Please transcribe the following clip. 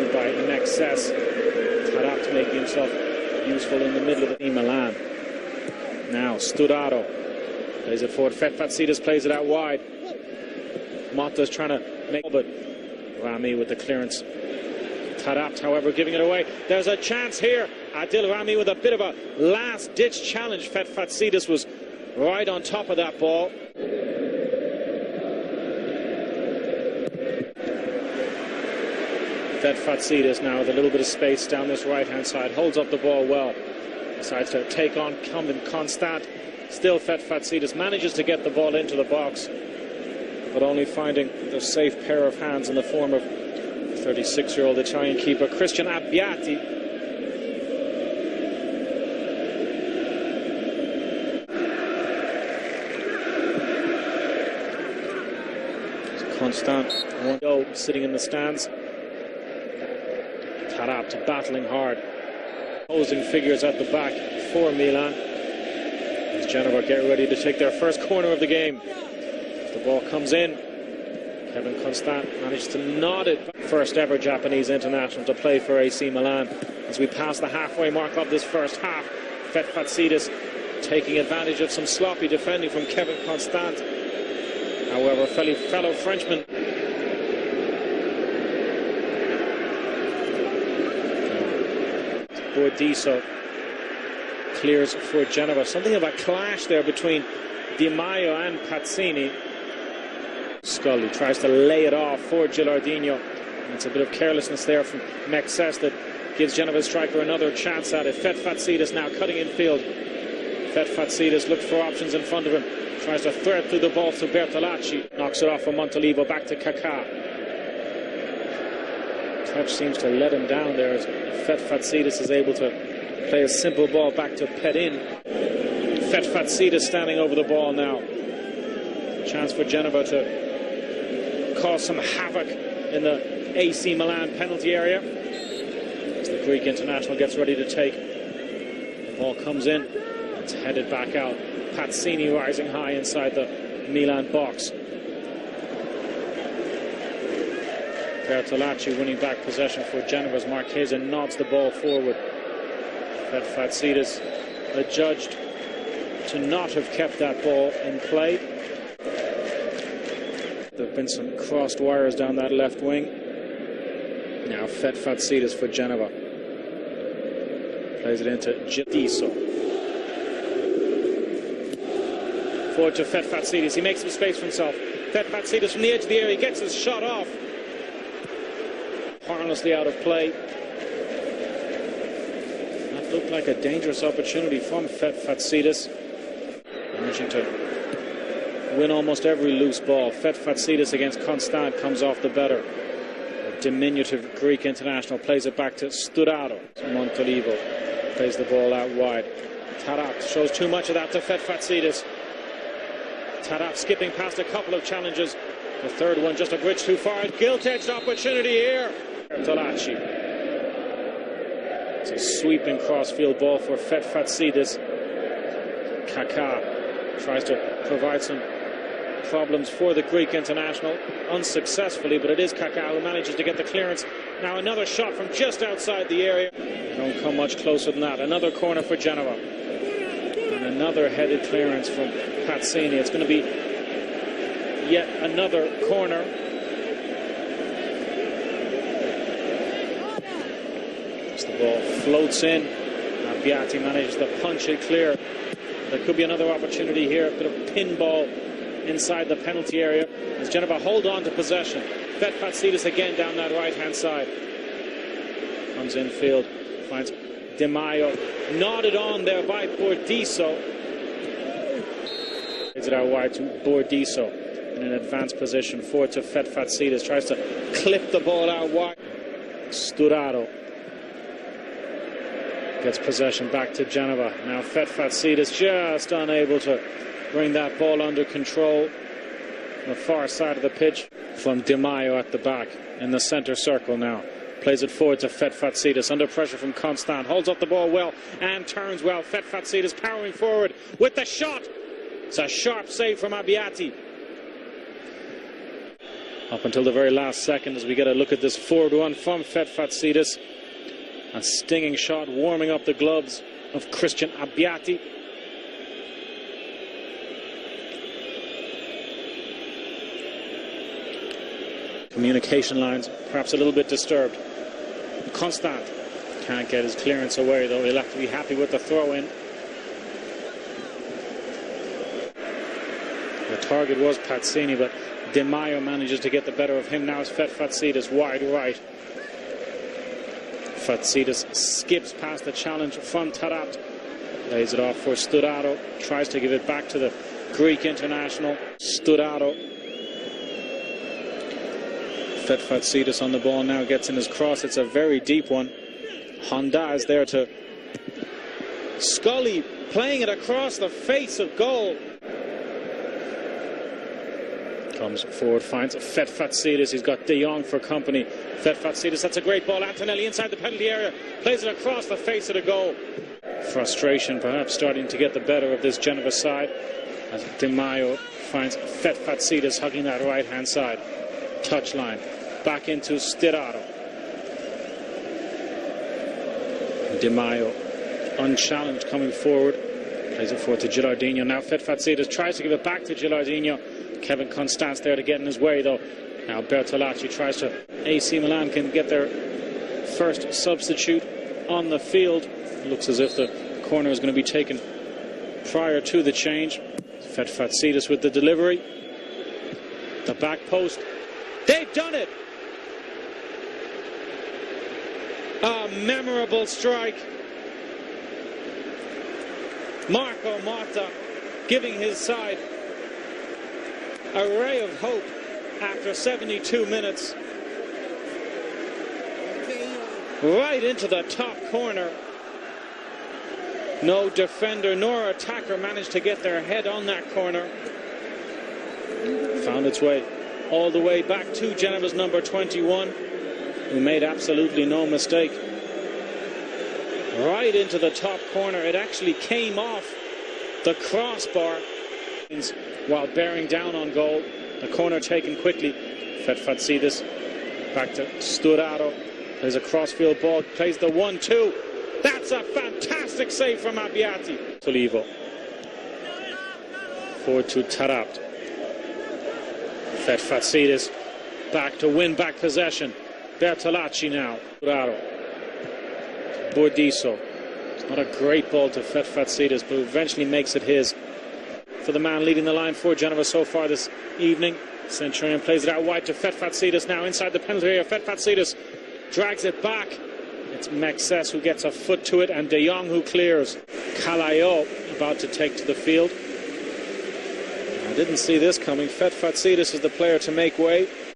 movement by Mexes. Taarabt making himself useful in the middle of AC Milan. Now Studaro plays it forward. Fetfatzidis plays it out wide. Monta's trying to make, but Rami with the clearance. Taarabt, however, giving it away. There's a chance here. Adil Rami with a bit of a last-ditch challenge. Fetfatzidis was right on top of that ball. Fetfatzidis now with a little bit of space down this right-hand side. Holds up the ball well. Decides to take on incumbent Constant. Still Fetfatzidis manages to get the ball into the box, but only finding the safe pair of hands in the form of 36-year-old Italian keeper Christian Abbiati. Constant, one go sitting in the stands. Taarabt battling hard. Opposing figures at the back for Milan. As Genova get ready to take their first corner of the game. The ball comes in. Kevin Constant managed to nod it. First ever Japanese international to play for AC Milan. As we pass the halfway mark of this first half, Fetfatzidis taking advantage of some sloppy defending from Kevin Constant. However, fellow Frenchman Bordiso clears for Genova. Something of a clash there between Di Maio and Pazzini. Scully tries to lay it off for Gilardino. It's a bit of carelessness there from Mexes that gives Genova's striker another chance at it. Fetfatzidis now cutting in field. Fetfatzidis looks for options in front of him. Tries to thread through the ball to Bertolacci. Knocks it off for Montolivo. Back to Kaká. Touch seems to let him down there as Fetfatzidis is able to play a simple ball back to Pedin. Fetfatzidis standing over the ball now. Chance for Genova to cause some havoc in the AC Milan penalty area. As the Greek international gets ready to take. The ball comes in. It's headed back out. Pazzini rising high inside the Milan box. Bertolacci winning back possession for Genova's Marchese nods the ball forward. Fetfatzidis adjudged to not have kept that ball in play. There have been some crossed wires down that left wing. Now Fetfatzidis for Genova. Plays it into Giannis. Forward to Fetfatzidis. He makes some space for himself. Fetfatzidis from the edge of the area. He gets his shot off. Harmlessly out of play. That looked like a dangerous opportunity from Fetfatzidis. Managing to win almost every loose ball. Fetfatzidis against Constant comes off the better. A diminutive Greek international plays it back to Studaro. Montolivo plays the ball out wide. Taarabt shows too much of that to Fetfatzidis. Taarabt skipping past a couple of challenges. The third one just a bridge too far. Gilt-edged opportunity here. Bertolacci. It's a sweeping cross-field ball for Fetfatzidis. Kaká tries to provide some problems for the Greek international. Unsuccessfully, but it is Kaká who manages to get the clearance. Now another shot from just outside the area. Don't come much closer than that. Another corner for Genova. And another headed clearance from Pazzini. It's going to be yet another corner. As the ball floats in, Abbiati manages to punch it clear. There could be another opportunity here. A bit of pinball inside the penalty area as Genova hold on to possession. Fetfatzidis again down that right-hand side. Comes infield, finds Di Maio. Nodded on there by Bordiso. Is it out wide to Bordiso in an advanced position. Forward to Fetfatzidis. Tries to clip the ball out wide. Studaro gets possession back to Genova. Now Fetfatzidis just unable to bring that ball under control on the far side of the pitch. From Di Maio at the back in the center circle now. Plays it forward to Fetfatzidis under pressure from Constant. Holds up the ball well and turns well. Fetfatzidis powering forward with the shot. It's a sharp save from Abbiati. up until the very last second as we get a look at this forward one from Fetfatzidis. A stinging shot warming up the gloves of Christian Abbiati. Communication lines perhaps a little bit disturbed. Constant can't get his clearance away, though he'll have to be happy with the throw-in. The target was Pazzini, but Di Maio manages to get the better of him. Now it's Fetfatzidis wide right. Fetfatzidis skips past the challenge from Taarabt. Lays it off for Studaro. Tries to give it back to the Greek international. Studaro. Fetfatzidis on the ball now, gets in his cross. It's a very deep one. Honda is there to Scully, playing it across the face of goal. Comes forward, finds Fetfatzidis. He's got De Jong for company. Fetfatzidis, that's a great ball. Antonelli inside the penalty area, plays it across the face of the goal. Frustration perhaps starting to get the better of this Geneva side as Di Maio finds Fetfatzidis hugging that right hand side touchline. Back into Stiraro. Di Maio unchallenged coming forward, plays it forward to Gilardino. Now Fetfatzidis tries to give it back to Gilardino. Kevin Constance there to get in his way, though. Now Bertolacci tries to. AC Milan can get their first substitute on the field. Looks as if the corner is going to be taken prior to the change. Fetfatzidis with the delivery. The back post. They've done it! A memorable strike. Marco Motta giving his side a ray of hope after 72 minutes. Right into the top corner. No defender nor attacker managed to get their head on that corner. Found its way all the way back to Geneva's number 21, who made absolutely no mistake. Right into the top corner. It actually came off the crossbar while bearing down on goal. The corner taken quickly. Fetfatzidis back to Sturaro. There's a crossfield ball. Plays the 1-2. That's a fantastic save from Abbiati. Solivo. Forward to Taarabt. Fetfatzidis back to win back possession. Bertolacci now. Sturaro. Bordiso. It's not a great ball to Fetfatzidis, but eventually makes it his. For the man leading the line for Geneva so far this evening, Centurion plays it out wide to Fetfatzidis now inside the penalty area. Fetfatzidis drags it back. It's Mexes who gets a foot to it, and De Jong who clears. Kalayo about to take to the field. I didn't see this coming. Fetfatzidis is the player to make way.